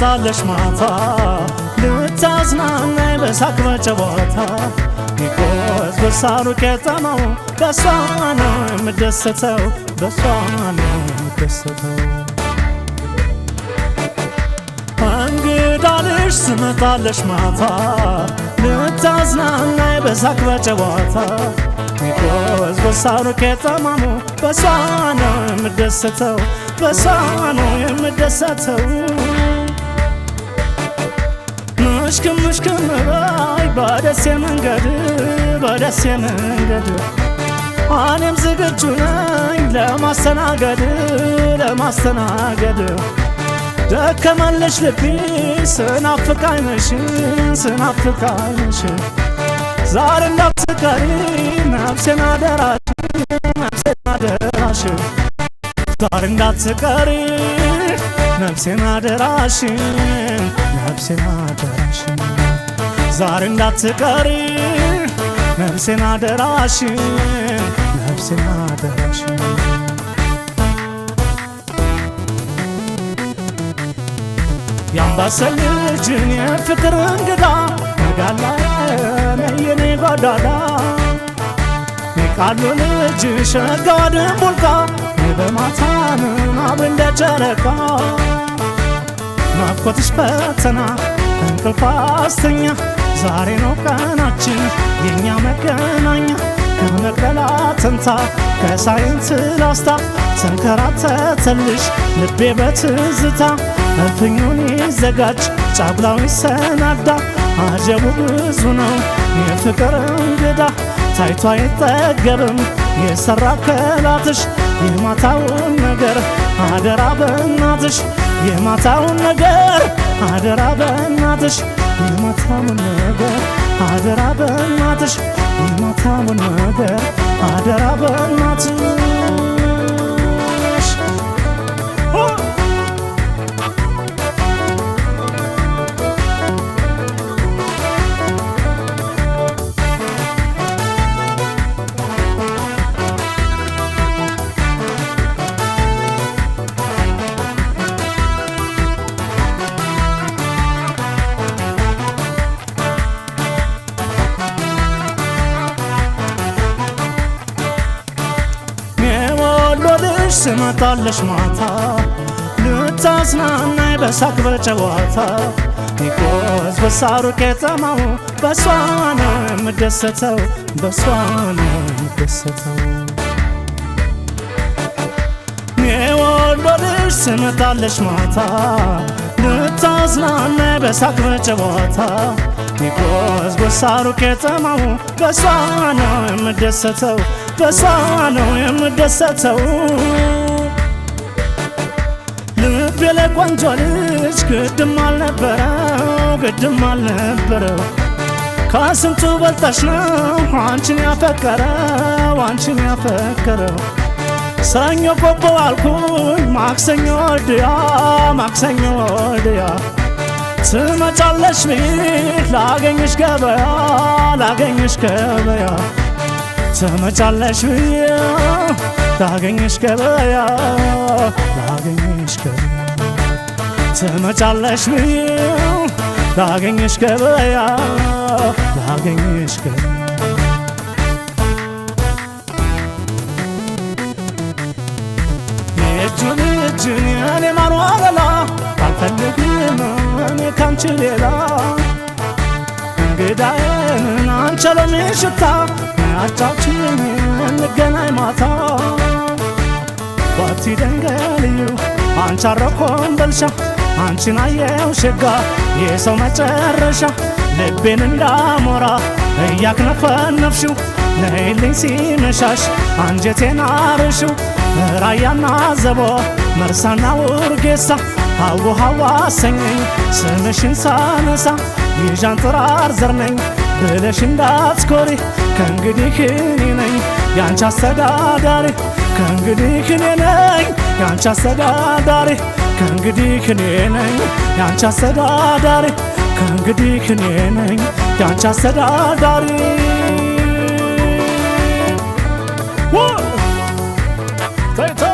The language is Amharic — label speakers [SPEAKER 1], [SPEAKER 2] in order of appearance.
[SPEAKER 1] ትመጣለች ማታ ልታዝናናኝ በሳቅ በጨዋታ ይቆዝ በሳሩ ከተማው በሷ ነው የምደሰተው በሷ ነው የምደሰተው እንግዳ ልጅ ትመጣለች ማታ ልታዝናናኝ በሳቅ በጨዋታ ይቆዝ በሳሩ ከተማው በሷ ነው የምደሰተው በሷ ነው የምደሰተው ምሽክም ባይ በደሴ መንገድ እኔም ዝግጁ ነኝ ለማስተናገድ ደከመልሽ ልቤ ስናፍቃኝሽ ዛሬ እንዳትቀሪ ነፍሴን አደራሽ ዛሬ እንዳትቀሪ ነፍሴን አደራሽ ዛሬ እንዳትቀሪ ነፍሴን አደራሽ ያምባሰል ልጅን የፍቅር እንግዳ ነጋላ የኔ ጓዳዳ የቃሉ ልጅ ሸጋዋ ድንቡልቃ በማታንን አብር እንደ ጨረቃ ናፍቆትሽ ፈተና እንቅልፍ አስተኛ ዛሬ ነው ቀናችን የኛ መገናኛ ከመቅደላ ተንታ ከሳይንት ላስታ ተንከራተተልሽ ልቤ በትዝታ እልፍኙን ይዘጋጅ ጫጉላው ይሰናዳ አጀቡ ብዙ ነው የፍቅር እንግዳ ታይቶ አይጠገብም የሰራ ከላትሽ የማታውን ነገር አደራ በእናትሽ የማታውን ነገር አደራ በእናትሽ የማታውን ነገር አደራ በእናትሽ የማታውን ነገር አደራ በእናትሽ ትመጣለች ማታ ልታዝናናኝ በሳቅ በጨዋታ ይቆዝ በሳሩ ከተማው በሷ ነው የምደሰተው በሷ ነው የምደሰተው የወሎ ልጅ ትመጣለች ማታ ልታዝናናኝ በሳቅ በጨዋታ ይቆዝ በሳሩ ከተማው በሷ ነው የምደሰተው በሷ ነው የምደሰተው ልቤ ለቆንጆ ልጅ ግድም አልነበረው ከስንቱ በልጠሽ ነው አንቺን ያፈቀረው ሰኞ ቆቦ አልኩኝ ማክሰኞ ወልድያ ትመጫለሽ ብዬ ላገኝሽ ገበያ ትመጫለሽ ብዬ ላገኝሽ ገበያ ትመጫለሽ ብዬ ላገኝሽ ገበያ የእጁን የኔ ማር ወለላ አልፈልግም እኔ ካንቺ ሌላ እንግዳዬን አንቺ ሎሚ ሽታ አጫውችኝ እንገናኝ ማታ ባቲ ደንገልዩ አንቺ አረኮን በልሻ አንቺን አየው ሸጋ የሰው መጨረሻ ልቤን እንዳሞራ እያክነፈነፍሽው ነይልኝ ሲመሻሽ አንጀቴን አርሽው ራያና ዘቦ መርሳና ውርጌሳ ሀዋ አሰኘኝ ስምሽን ሳነሳ የዣንጥራር ዘር ነኝ ብለሽ እንዳትኮሪ ከእንግዲህ እኔ ነኝ ያንቺ አስተዳዳሪ ከእንግዲህ እኔ ነኝ ያንቺ አስተዳዳሪ ከእንግዲህ እኔ ነኝ ያንቺ አስተዳዳሪ ከእንግዲህ እኔ ነኝ ያንቺ አስተዳዳሪ Tay tay